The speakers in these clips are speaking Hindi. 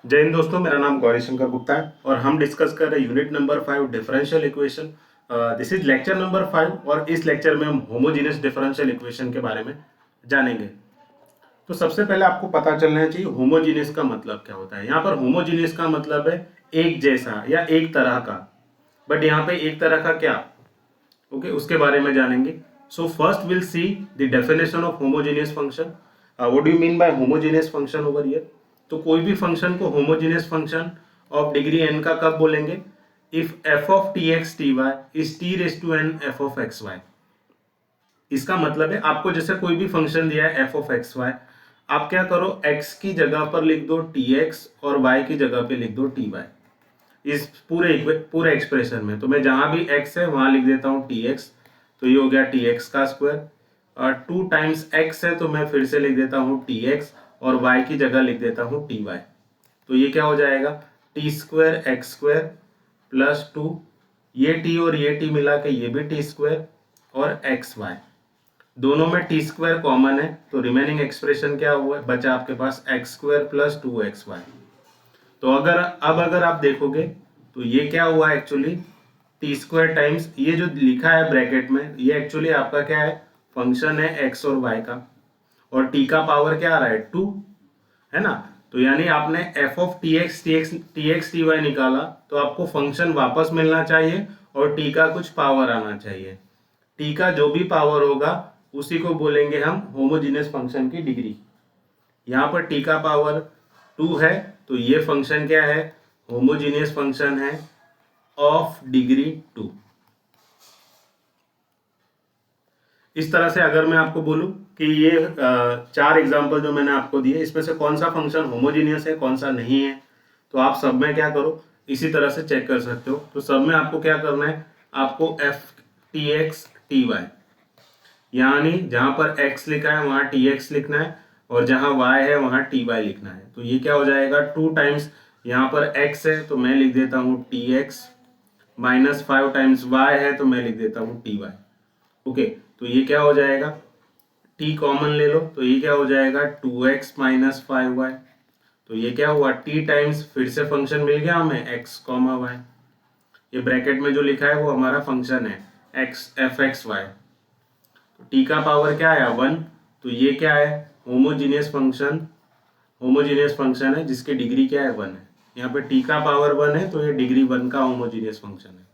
जय हिंद दोस्तों, मेरा नाम गौरी शंकर गुप्ता है और हम डिस्कस कर रहे हैं unit number 5 differential equation. This is lecture number 5 और इस लेक्चर में हम होमोजीनियस डिफरेंशियल इक्वेशन के बारे में जानेंगे। तो सबसे पहले आपको पता चलना चाहिए होमोजीनियस का मतलब क्या होता है। यहाँ पर होमोजीनियस का मतलब है एक जैसा या एक तरह का, बट यहाँ पे एक तरह का क्या, ओके, उसके बारे में जानेंगे। So first will see the definition of homogeneous function. What do you mean by homogeneous function over here. तो कोई भी फंक्शन को homogeneous function of degree n का कब बोलेंगे, if f of T X T Y is T raise to N F of X Y. इसका मतलब है आपको जैसे कोई भी फंक्शन दिया है एफ ऑफ एक्स वाई, आप क्या करो x की जगह पर लिख दो टी एक्स और y की जगह पे लिख दो टी वाई। इस पूरे एक्सप्रेशन में तो मैं जहां भी x है वहां लिख देता हूँ टी एक्स, तो ये हो गया टी एक्स का स्क्वायर। और 2 टाइम्स x है तो मैं फिर से लिख देता हूँ टी एक्स और y की जगह लिख देता हूँ टी वाई। तो ये क्या हो जाएगा, T square X square plus 2, ये t और ये t मिला के ये भी टी स्क्वायर और एक्स वाई, दोनों में टी स्क्वायर कॉमन है तो रिमेनिंग एक्सप्रेशन क्या हुआ है, बचा आपके पास एक्स स्क्वायर प्लस 2xy। तो अगर आप देखोगे तो ये क्या हुआ एक्चुअली, टी स्क्वायर टाइम्स ये जो लिखा है ब्रैकेट में, ये एक्चुअली आपका क्या है, फंक्शन है एक्स और वाई का, और टी का पावर क्या आ रहा है 2, है ना। तो यानी आपने F of T X T Y निकाला तो आपको फंक्शन वापस मिलना चाहिए और टी का कुछ पावर आना चाहिए। टी का जो भी पावर होगा उसी को बोलेंगे हम होमोजीनियस फंक्शन की डिग्री। यहाँ पर टी का पावर 2 है तो ये फंक्शन क्या है, होमोजीनियस फंक्शन है ऑफ डिग्री 2। इस तरह से अगर मैं आपको बोलूं कि ये 4 एग्जाम्पल जो मैंने आपको दिए इसमें से कौन सा फंक्शन होमोजीनियस है कौन सा नहीं है, तो आप सब में क्या करो इसी तरह से चेक कर सकते हो। तो सब में आपको क्या करना है, आपको F T X T Y, यानी जहां पर x लिखा है वहां tx लिखना है और जहां y है वहां ty लिखना है। तो ये क्या हो जाएगा, 2 टाइम्स यहाँ पर x है तो मैं लिख देता हूँ tx, माइनस 5 टाइम्स y है तो मैं लिख देता हूँ ty। ओके, तो ये क्या हो जाएगा, t कॉमन ले लो तो ये क्या हो जाएगा 2x माइनस 5y। तो ये क्या हुआ, t टाइम्स फिर से फंक्शन मिल गया हमें x कॉमा y, ये ब्रैकेट में जो लिखा है वो हमारा फंक्शन है x F X Y. T का पावर क्या है 1, तो ये क्या है होमोजीनियस फंक्शन है जिसकी डिग्री क्या है 1 है। यहाँ पे टी का पावर 1 है तो ये डिग्री 1 का होमोजीनियस फंक्शन है।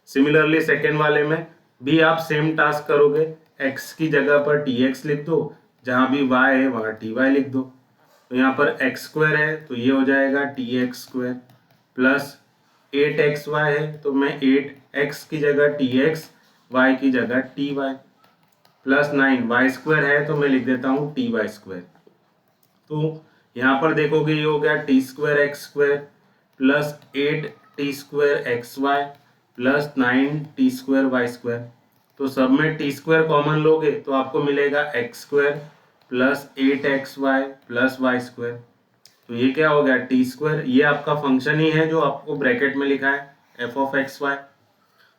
सिमिलरली सेकेंड वाले में भी आप सेम टास्क करोगे, x की जगह पर tx लिख दो, जहां भी y है वहां ty लिख दो। तो यहाँ पर एक्स स्क्वायर है तो ये हो जाएगा T x square plus 8xy है तो मैं 8x की जगह tx, y की जगह ty प्लस 9 वाई स्क्वायर है तो मैं लिख देता हूँ टी वाई स्क्वायर। तो यहाँ पर देखोगे ये हो गया T square X square plus 8 T square X Y plus 9 T square Y square. तो सब में टी स्क्वायर कॉमन लोगे तो आपको मिलेगा X square plus 8xy plus Y square. तो ये क्या हो गया टी स्क्वायर, ये आपका फंक्शन ही है जो आपको ब्रैकेट में लिखा है एफ ऑफ एक्स वाई।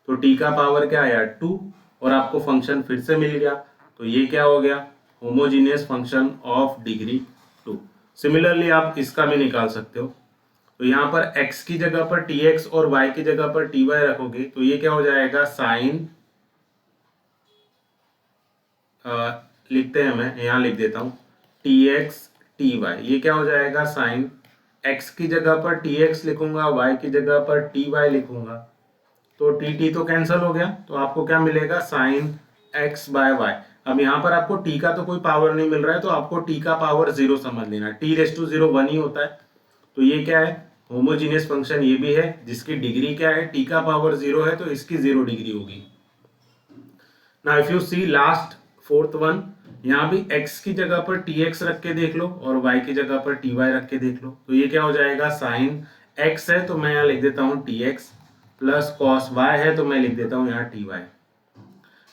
तो टी का पावर क्या आया 2 और आपको फंक्शन फिर से मिल गया, तो ये क्या हो गया homogeneous function of degree 2। Similarly आप इसका भी निकाल सकते हो। तो यहाँ पर x की जगह पर tx और y की जगह पर ty रखोगे तो ये क्या हो जाएगा साइन, लिखते हैं, मैं यहाँ लिख देता हूँ tx ty, ये क्या हो जाएगा साइन, x की जगह पर tx लिखूंगा y की जगह पर ty लिखूंगा तो टी तो कैंसिल हो गया, तो आपको क्या मिलेगा साइन x बाय वाई। अब यहाँ पर आपको t का तो कोई पावर नहीं मिल रहा है तो आपको t का पावर 0 समझ लेना, टी रेस टू 0 1 ही होता है। तो ये क्या है होमोजीनियस फंक्शन ये भी है जिसकी डिग्री क्या है, t का पावर 0 है तो इसकी 0 डिग्री होगी। Now if you see last fourth one, यहाँ भी x की जगह पर tx रख के देख लो और y की जगह पर ty रख के देख लो। तो ये क्या हो जाएगा साइन x है तो मैं यहाँ लिख देता हूँ tx प्लस कॉस y है तो मैं लिख देता हूँ यहाँ ty।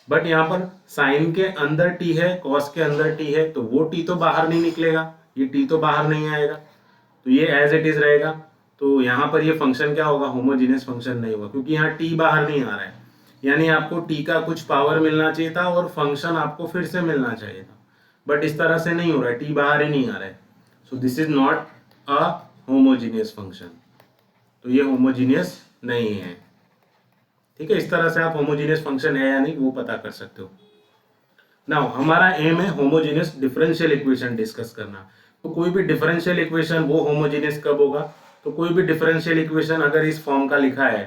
बट यहाँ पर साइन के अंदर t है कॉस के अंदर t है तो वो t तो बाहर नहीं निकलेगा, ये t तो बाहर नहीं आएगा तो ये एज इट इज रहेगा। तो यहाँ पर ये फंक्शन क्या होगा, होमोजीनियस फंक्शन नहीं होगा क्योंकि यहाँ t बाहर नहीं आ रहा है, यानी आपको t का कुछ पावर मिलना चाहिए था और फंक्शन आपको फिर से मिलना चाहिए था, बट इस तरह से नहीं हो रहा है, t बाहर ही नहीं आ रहा है। सो this is not a homogeneous function, तो ये होमोजीनियस नहीं है। ठीक है, इस तरह से आप होमोजीनियस फंक्शन है या नहीं वो पता कर सकते हो। नाउ हमारा एम है होमोजीनियस डिफरेंशियल इक्वेशन डिस्कस करना। तो कोई भी डिफरेंशियल इक्वेशन वो होमोजीनियस कब होगा? तो कोई भी डिफरेंशियल इक्वेशन अगर इस फॉर्म का लिखा है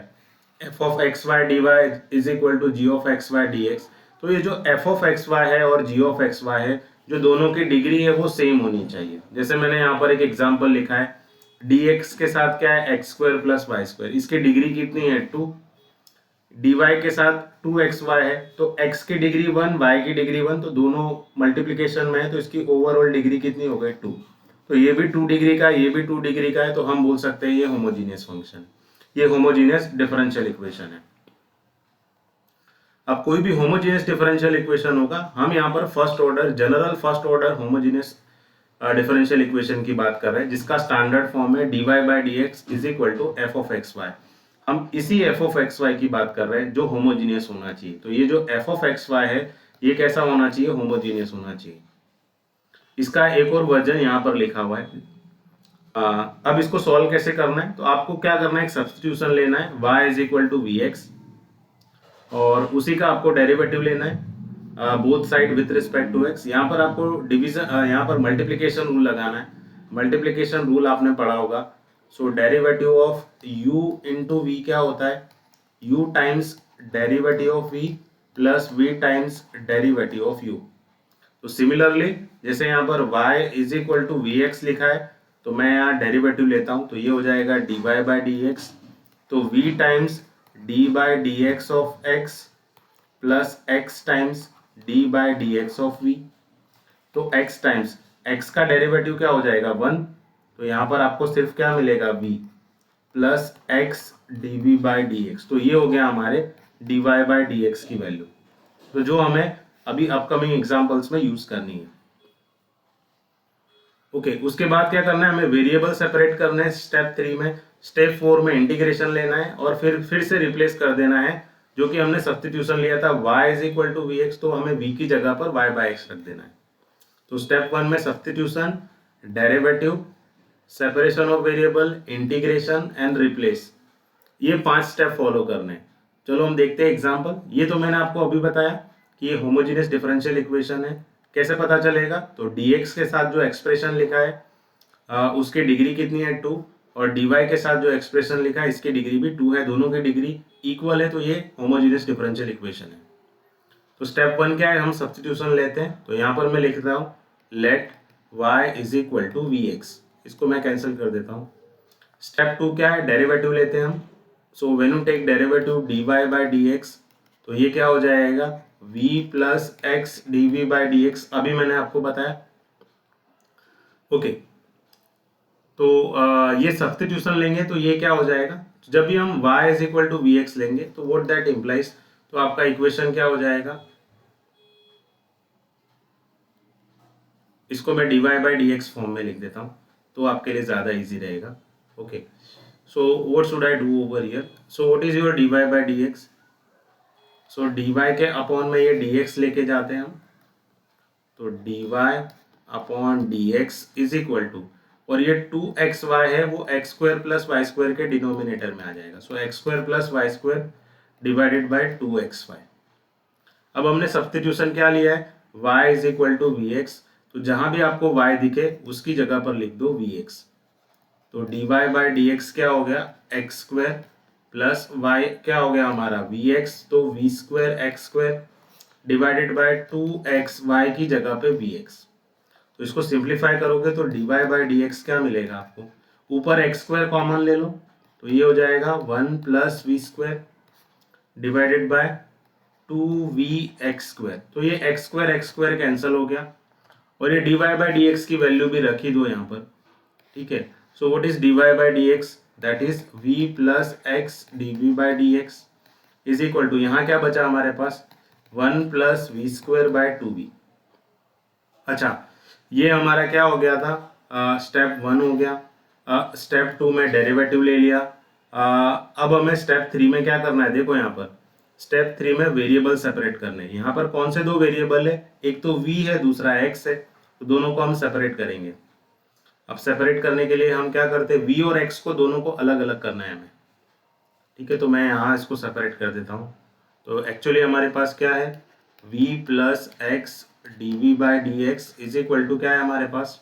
F of X Y D Y is equal to G of X Y D X, तो ये जो एफ ऑफ एक्स वाई है और जी ऑफ एक्स वाई है, जो दोनों की डिग्री है वो सेम होनी चाहिए। जैसे मैंने यहाँ पर एक एग्जांपल लिखा है, डी एक्स के साथ क्या है X square plus Y square, इसकी डिग्री कितनी है 2। dy के साथ 2xy है तो x की डिग्री 1 y की डिग्री 1, तो दोनों मल्टीप्लिकेशन में है तो इसकी ओवरऑल डिग्री कितनी हो गई 2। तो ये भी 2 डिग्री का, ये भी 2 डिग्री का है, तो हम बोल सकते हैं ये होमोजीनियस फंक्शन, ये होमोजीनियस डिफरेंशियल इक्वेशन है। अब कोई भी होमोजीनियस डिफरेंशियल इक्वेशन होगा, हम यहाँ पर first order general first order homogeneous differential equation की बात कर रहे हैं, जिसका स्टैंडर्ड फॉर्म है dy by D x is equal to F of X Y. हम इसी एफ ऑफ एक्स वाई की बात कर रहे हैं जो होमोजीनियस होना चाहिए। तो ये जो एफ ऑफ एक्स वाई है ये कैसा होना चाहिए? होमोजीनियस होना चाहिए। इसका एक और वर्जन यहाँ पर लिखा हुआ है। अब इसको सॉल्व कैसे करना है? तो आपको क्या करना है, एक सब्स्टिट्यूशन लेना है, y is equal to we X, और उसी का आपको डेरिवेटिव लेना है both side with respect to x। यहाँ पर आपको डिवीजन यहाँ पर मल्टीप्लिकेशन रूल लगाना है। मल्टीप्लिकेशन रूल आपने पढ़ा होगा। So derivative of u into we क्या होता है? u times derivative of v plus v times derivative of u। तो सिमिलरली जैसे यहाँ पर y is equal to we x लिखा है, तो मैं यहाँ डेरिवेटिव लेता हूँ, तो ये हो जाएगा dy बाई डी एक्स, तो v times d by D x of x plus x times d by D x of v। तो x टाइम्स x का डेरिवेटिव क्या हो जाएगा 1, तो यहाँ पर आपको सिर्फ क्या मिलेगा v plus x dv by D X. तो ये हो गया हमारे dy बाई डी एक्स की वैल्यू, तो जो हमें अभी अपकमिंग एग्जांपल्स में यूज करनी है। ओके, उसके बाद क्या करना है, हमें वेरिएबल सेपरेट करना है स्टेप 3 में। स्टेप 4 में इंटीग्रेशन लेना है और फिर से रिप्लेस कर देना है जो कि हमने सब्स्टिट्यूशन लिया था y is equal to we X, तो हमें v की जगह पर y बाई एक्स रख देना है। तो स्टेप 1 में substitution, derivative, separation of variable, integration and replace, ये 5 स्टेप फॉलो करने हैं। चलो हम देखते हैं एग्जांपल। ये तो मैंने आपको अभी बताया कि ये होमोजीनियस डिफरेंशियल इक्वेशन है। कैसे पता चलेगा? तो dx के साथ जो एक्सप्रेशन लिखा है उसकी डिग्री कितनी है 2, और dy के साथ जो एक्सप्रेशन लिखा है इसकी डिग्री भी 2 है, दोनों की डिग्री इक्वल है, तो ये होमोजीनियस डिफरेंशियल इक्वेशन है। तो स्टेप 1 क्या है, हम सब्स्टिट्यूशन लेते हैं। तो यहाँ पर मैं लिखता हूँ let y is equal to we X, इसको मैं कैंसिल कर देता हूँ। स्टेप 2 क्या है, डेरिवेटिव लेते हैं हम। So when you take derivative dy by D X, तो ये क्या हो जाएगा v plus X dv by D X, अभी मैंने आपको बताया। ओके, तो ये सब्स्टिट्यूशन लेंगे तो ये क्या हो जाएगा, जब भी हम y is equal to we X लेंगे तो व्हाट दैट इम्प्लाइज, तो आपका इक्वेशन क्या हो जाएगा, इसको मैं dy by D x form में लिख देता हूँ तो आपके लिए ज़्यादा इजी रहेगा। Okay, so what should I do over here? So what is your dy by D x? So dy के अपॉन में ये dx लेके जाते हैं हम, तो dy upon dx is equal to, और ये 2xy है वो x square plus Y square के डिनोमिनेटर में आ जाएगा। So x square plus Y square divided by 2xy। अब हमने सब्स्टिट्यूशन क्या लिया है, y is equal to we X, तो जहां भी आपको y दिखे उसकी जगह पर लिख दो vx। तो dy बाई डी एक्स क्या हो गया, एक्स स्क्वायर प्लस y क्या हो गया हमारा vx, तो v square X square divided by 2xy की जगह पे vx। तो इसको सिंप्लीफाई करोगे तो dy बाई डी एक्स क्या मिलेगा आपको, ऊपर एक्स स्क्वायर कॉमन ले लो तो ये हो जाएगा 1 plus we square divided by 2vx square. तो ये एक्स स्क्वायर कैंसिल हो गया, और ये dy बाई डी एक्स की वैल्यू भी रख ही दो यहाँ पर। ठीक है, so what is dy by D X, that is v plus X dv by D x is equal to, यहाँ क्या बचा हमारे पास 1 plus we square by 2v। अच्छा, ये हमारा क्या हो गया था, स्टेप 1 हो गया। स्टेप 2 में डेरिवेटिव ले लिया। अब हमें स्टेप 3 में क्या करना है, देखो यहाँ पर स्टेप 3 में वेरिएबल सेपरेट करने हैं। यहाँ पर कौन से दो वेरिएबल है, एक तो v है दूसरा x है, तो दोनों को हम सेपरेट करेंगे। अब सेपरेट करने के लिए हम क्या करते हैं, v और x को दोनों को अलग अलग करना है हमें। ठीक है, तो मैं यहाँ इसको सेपरेट कर देता हूँ। तो एक्चुअली हमारे पास क्या है, v plus X D we by D x is equal to क्या है हमारे पास,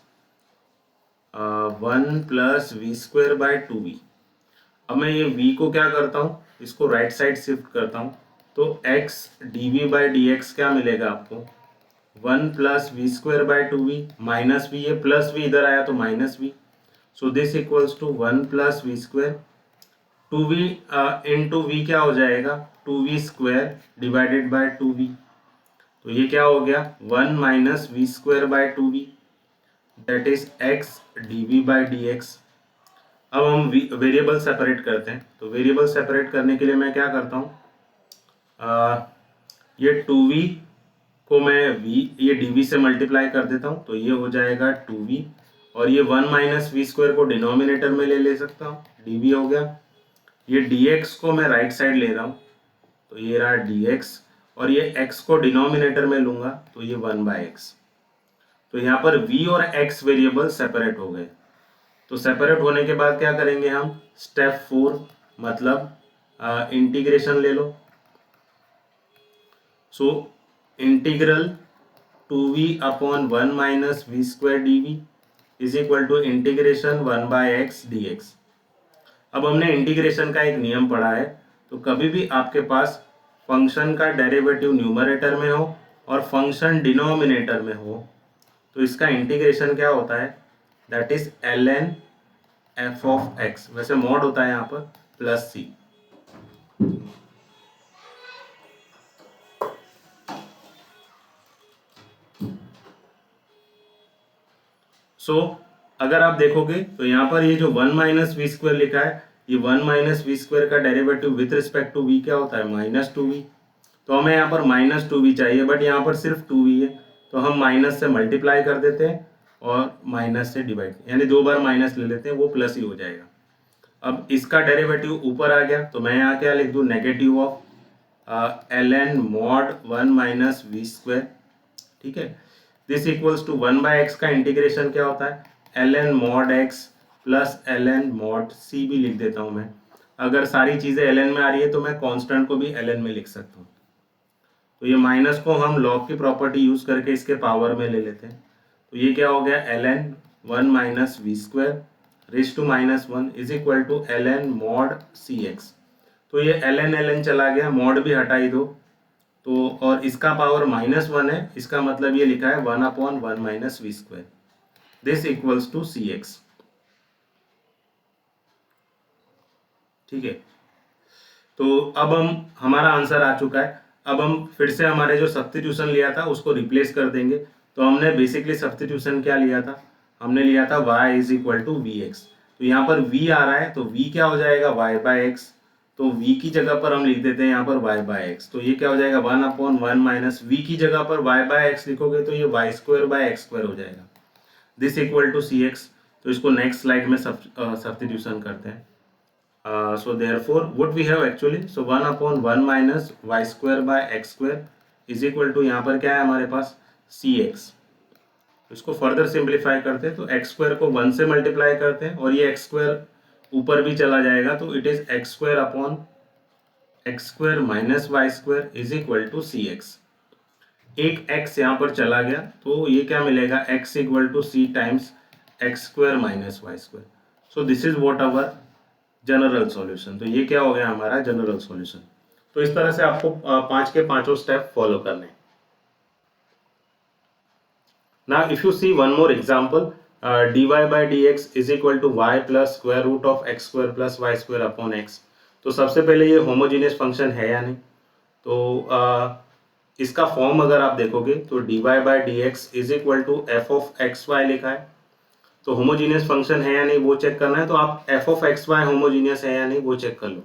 1 plus V square by 2v। अब मैं ये v को क्या करता हूँ, इसको राइट साइड शिफ्ट करता हूँ, तो x D we by D X क्या मिलेगा आपको, 1 plus V square by 2v minus V, ये प्लस वी इधर आया तो minus V, so this equals to 1 plus V square, 2v into we क्या हो जाएगा, 2v square divided by 2v, तो ये क्या हो गया 1 minus V square by 2v, that is x D we by D X. अब हम वेरिएबल सेपरेट करते हैं, तो वेरिएबल सेपरेट करने के लिए मैं क्या करता हूँ, ये 2v को मैं ये dv से मल्टीप्लाई कर देता हूँ, तो ये हो जाएगा 2v, और ये 1 माइनस वी स्क्वायर को डिनोमिनेटर में ले सकता हूँ, dv हो गया। ये dx को मैं राइट साइड ले रहा हूँ, तो ये रहा dx, और ये x को डिनोमिनेटर में लूंगा, तो ये 1/x। तो यहाँ पर v और x वेरिएबल सेपरेट हो गए। तो सेपरेट होने के बाद क्या करेंगे हम, स्टेप 4 मतलब इंटीग्रेशन ले लो। So integral 2v upon 1 minus we square d v is equal to integration 1/x dx। अब हमने इंटीग्रेशन का एक नियम पढ़ा है, तो कभी भी आपके पास फंक्शन का डेरिवेटिव न्यूमरेटर में हो और फंक्शन डिनोमिनेटर में हो, तो इसका इंटीग्रेशन क्या होता है, that is ln f of x, वैसे मॉड होता है यहाँ पर प्लस c। सो अगर आप देखोगे तो यहाँ पर ये जो 1 माइनस वी स्क्वायर लिखा है, ये 1 माइनस वी स्क्वायर का derivative with respect to v क्या होता है, माइनस 2v। तो हमें यहाँ पर माइनस 2v चाहिए, बट यहाँ पर सिर्फ 2v है, तो हम माइनस से मल्टीप्लाई कर देते हैं और माइनस से डिवाइड, यानी 2 बार माइनस ले लेते हैं, वो प्लस ही हो जाएगा। अब इसका डेरिवेटिव ऊपर आ गया, तो मैं यहाँ क्या लिख दूँ, negative of ln mod 1 minus we square. ठीक है, दिस इक्वल्स टू 1/x का इंटीग्रेशन क्या होता है, ln mod x plus ln mod c भी लिख देता हूँ मैं। अगर सारी चीज़ें ln में आ रही है तो मैं कांस्टेंट को भी ln में लिख सकता हूँ। तो ये माइनस को हम लॉग की प्रॉपर्टी यूज़ करके इसके पावर में ले लेते हैं, तो ये क्या हो गया, ln 1 minus we square raise to minus 1 is equal to ln mod cx। तो ये ln चला गया, मॉड भी हटा ही दो, तो और इसका पावर -1 है, इसका मतलब ये लिखा है 1/1 minus we square, this equals to cx। ठीक है, तो अब हमारा आंसर आ चुका है। अब हम फिर से हमारे जो सब्स्टिट्यूशन लिया था उसको रिप्लेस कर देंगे। तो हमने बेसिकली सब्स्टिट्यूशन क्या लिया था, हमने लिया था y is equal to we X. तो यहाँ पर v आ रहा है, तो v क्या हो जाएगा, y/x। तो v की जगह पर हम लिख देते हैं यहाँ पर y/x, तो ये क्या हो जाएगा 1/1 माइनस v की जगह पर y/x लिखोगे तो ये y² हो जाएगा, दिस इक्वल टू cx। तो इसको नेक्स्ट स्लाइड में सब्स्टिट्यूशन करते हैं। So therefore what we have actually, so 1/1 minus y² by x² is equal to, यहाँ पर क्या है हमारे पास cx। इसको फर्दर सिंप्लीफाई करते हैं, तो x² को 1 से मल्टीप्लाई करते हैं और ये x² ऊपर भी चला जाएगा, तो it is x² upon x² minus y² is equal to cx। एक x यहाँ पर चला गया, तो ये क्या मिलेगा, x equal to c times x² minus y²। So this is what our general solution. तो ये क्या हो गया हमारा जनरल सॉल्यूशन। तो इस तरह से आपको 5 के 5 स्टेप फॉलो करने। Now if you see one more example, dy by dx is equal to y plus square root of x² plus y² upon x। तो सबसे पहले ये होमोजीनियस फंक्शन है या नहीं, तो इसका फॉर्म अगर आप देखोगे तो dy by dx is equal to f of xy लिखा है। तो होमोजीनियस फंक्शन है या नहीं वो चेक करना है, तो आप f of X Y homogeneous है या नहीं वो चेक कर लो।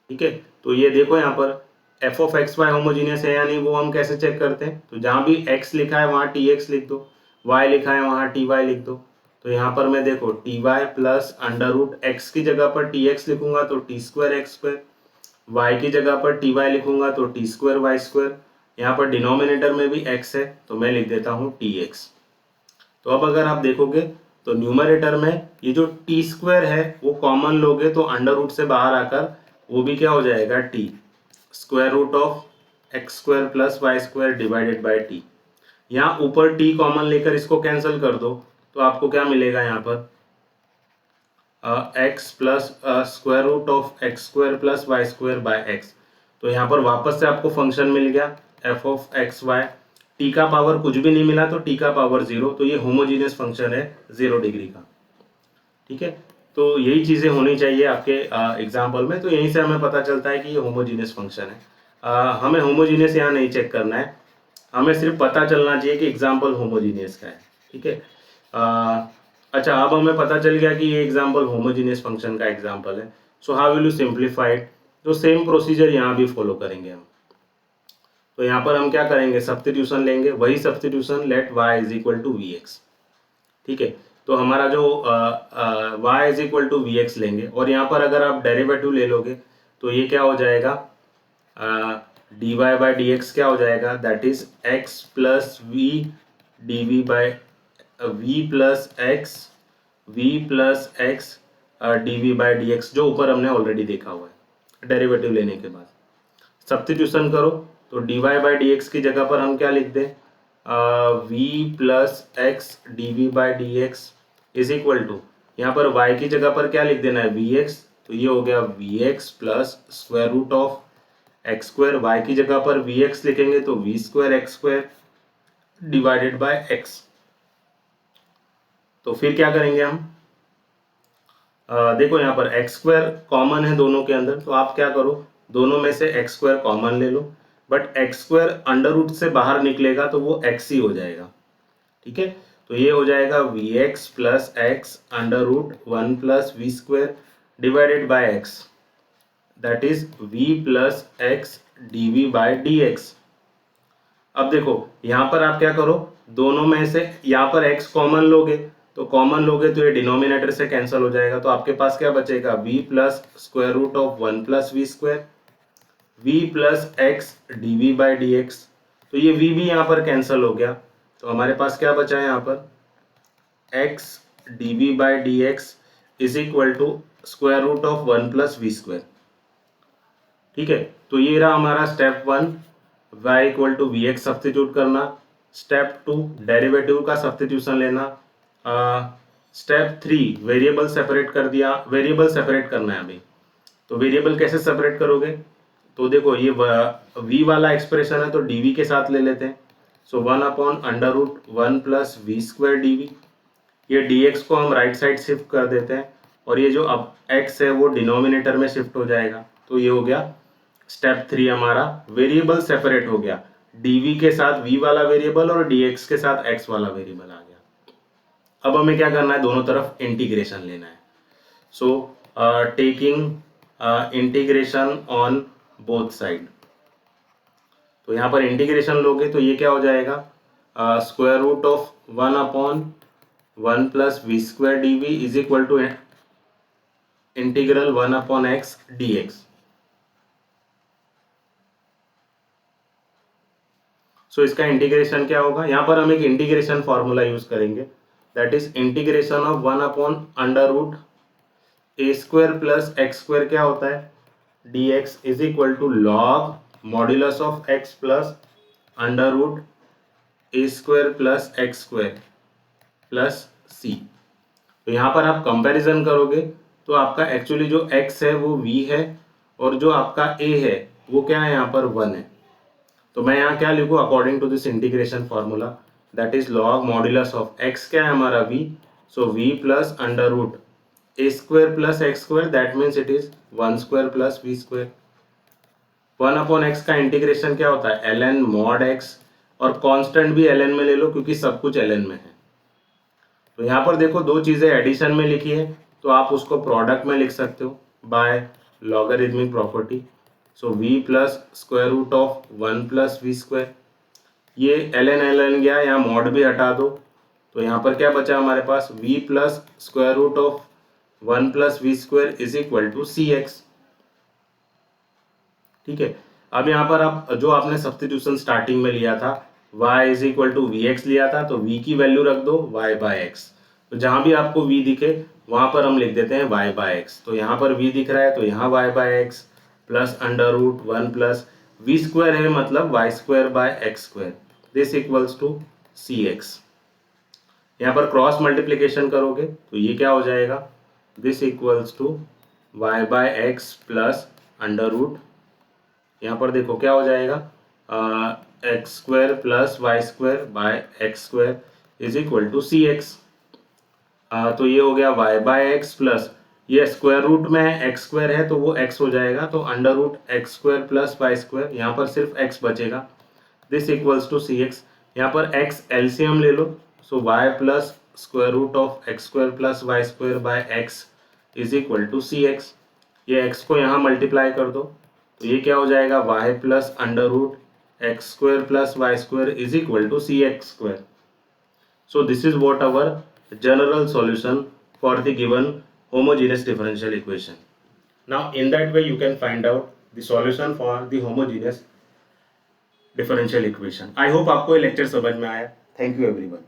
ठीक है, तो ये देखो यहाँ पर f of X Y homogeneous है या नहीं वो हम कैसे चेक करते हैं, तो जहाँ भी x लिखा है वहाँ tx लिख दो, y लिखा है वहाँ ty लिख दो। तो यहाँ पर मैं देखो ty plus under root x की जगह पर tx लिखूंगा तो t²x², y की जगह पर ty लिखूंगा तो t²y²। यहाँ पर डिनोमिनेटर में भी x है तो मैं लिख देता हूँ tx। तो अब अगर आप देखोगे तो न्यूमरेटर में ये जो टी स्क्वायर है वो कॉमन लोगे तो अंडर रूट से बाहर आकर वो भी क्या हो जाएगा, T square root of x square plus Y square divided by T. यहाँ ऊपर टी कॉमन लेकर इसको कैंसिल कर दो तो आपको क्या मिलेगा यहाँ पर, X plus square root of x square plus Y square by X. तो यहाँ पर वापस से आपको फंक्शन मिल गया F of X Y, T का पावर कुछ भी नहीं मिला तो टी का पावर 0, तो ये होमोजीनियस फंक्शन है 0 डिग्री का। ठीक है, तो यही चीज़ें होनी चाहिए आपके एग्जाम्पल में। तो यहीं से हमें पता चलता है कि ये होमोजीनियस फंक्शन है। हमें होमोजीनियस यहाँ नहीं चेक करना है, हमें सिर्फ पता चलना चाहिए कि एग्जाम्पल होमोजीनियस का है। ठीक है, अच्छा अब हमें पता चल गया कि ये एग्जाम्पल होमोजीनियस फंक्शन का एग्जाम्पल है। So how will you simplify it, तो सेम प्रोसीजर यहाँ भी फॉलो करेंगे हम। तो यहाँ पर हम क्या करेंगे, सब्स्टिट्यूशन लेंगे, वही substitution let y is equal to we X. ठीक है, तो हमारा जो y is equal to we X लेंगे, और यहाँ पर अगर आप डेरिवेटिव ले लोगे तो ये क्या हो जाएगा, D Y by D X क्या हो जाएगा, that is X plus V D we by V plus X D we by D X, जो ऊपर हमने ऑलरेडी देखा हुआ है। डेरिवेटिव लेने के बाद सब्स्टिट्यूशन करो तो D Y by D X की जगह पर हम क्या लिख दें, V plus X D we by D x is equal to, यहाँ पर y की जगह पर क्या लिख देना है, वी एक्स, तो ये हो गया V X plus square root of x square, Y की जगह पर वी एक्स लिखेंगे तो V square X square divided by X. तो फिर क्या करेंगे हम, देखो यहाँ पर एक्स स्क्वायर कॉमन है दोनों के अंदर, तो आप क्या करो, दोनों में से एक्स स्क्वायर कॉमन ले लो, but x square under root से बाहर निकलेगा तो वो एक्स ही हो जाएगा। ठीक है, तो ये हो जाएगा V X plus X under root 1 plus we square divided by X, that is V plus X D we by D X. अब देखो यहाँ पर आप क्या करो, दोनों में से यहाँ पर x कॉमन लोगे तो ये डिनोमिनेटर से कैंसिल हो जाएगा, तो आपके पास क्या बचेगा, v plus square root of 1 plus we square v plus X D we by D X. तो ये v भी यहाँ पर कैंसिल हो गया, तो हमारे पास क्या बचा है यहाँ पर, x D we by D x is equal to square root of 1 plus we square. ठीक है, तो ये रहा हमारा step 1, y equal to we x substitute करना। स्टेप 2 डेरिवेटिव का सब्स्टिट्यूशन लेना। स्टेप 3 वेरिएबल सेपरेट कर दिया, वेरिएबल सेपरेट करना है अभी। तो वेरिएबल कैसे सेपरेट करोगे, तो देखो ये v वाला एक्सप्रेशन है तो dv के साथ ले लेते हैं। So 1 upon under root 1 plus we square d v, ये dx को हम राइट साइड शिफ्ट कर देते हैं और ये जो अब x है वो डिनोमिनेटर में शिफ्ट हो जाएगा। तो ये हो गया स्टेप 3 हमारा, वेरिएबल सेपरेट हो गया, dv के साथ v वाला वेरिएबल और dx के साथ x वाला वेरिएबल आ गया। अब हमें क्या करना है, दोनों तरफ इंटीग्रेशन लेना है। So taking integration on both side, तो यहाँ पर इंटीग्रेशन लोगे तो ये क्या हो जाएगा, square root of 1 upon 1 plus we square d v is equal to integral 1 upon x d x. So इसका इंटीग्रेशन क्या होगा, यहाँ पर हम एक इंटीग्रेशन फॉर्मूला यूज करेंगे, that is integration of 1 upon under root a square plus x square क्या होता है, d x is equal to log modulus of x plus under root a square plus x square plus सी। तो यहाँ पर आप कंपैरिजन करोगे तो आपका एक्चुअली जो x है वो v है और जो आपका a है वो क्या है, यहाँ पर 1 है। तो मैं यहाँ क्या लिखूँ, according to this integration formula, that is log modulus of x क्या है हमारा v, so v plus under root a square plus x square, that means it is 1 स्क्वायर plus we square. 1 upon x का इंटीग्रेशन क्या होता है, ln मॉड x, और कांस्टेंट भी ln में ले लो क्योंकि सब कुछ ln में है। तो यहाँ पर देखो दो चीजें एडिशन में लिखी है तो आप उसको प्रोडक्ट में लिख सकते हो by logarithmic property. So v plus square root of 1 plus we square, ये ln गया, यहाँ मॉड भी हटा दो तो यहाँ पर क्या बचा हमारे पास, v plus square root of 1 plus we square is equal to c x. ठीक है, अब यहाँ पर आप जो आपने सब्स्टिट्यूशन स्टार्टिंग में लिया था y is equal to we x लिया था, तो v की वैल्यू रख दो y बाय एक्स, तो जहाँ भी आपको v दिखे वहाँ पर हम लिख देते हैं y बाय एक्स। तो यहाँ पर v दिख रहा है तो यहाँ y by x plus under root 1 plus v square है मतलब y square by x square, this equals to c x. यहाँ पर क्रॉस मल्टीप्लिकेशन करोगे तो ये क्या हो जाएगा, this equals to y by x plus under root, यहाँ पर देखो क्या हो जाएगा, x square plus Y square by x square is equal to c x. तो ये हो गया y बाय एक्स प्लस, ये स्क्वायर रूट में एक्स स्क्वायर है तो वो x हो जाएगा, तो under root x square plus Y square, यहाँ पर सिर्फ x बचेगा, this equals to c x. यहाँ पर x एलसीएम ले लो, so y plus square root of x square plus Y square by x is equal to c x. ये x को यहाँ मल्टीप्लाई कर दो तो ये क्या हो जाएगा, y plus under root x square plus Y square is equal to c x square. So this is what our general solution for the given homogeneous differential equation. Now in that way you can find out the solution for the homogeneous differential equation. I hope आपको ये lecture समझ में आया. Thank you everyone.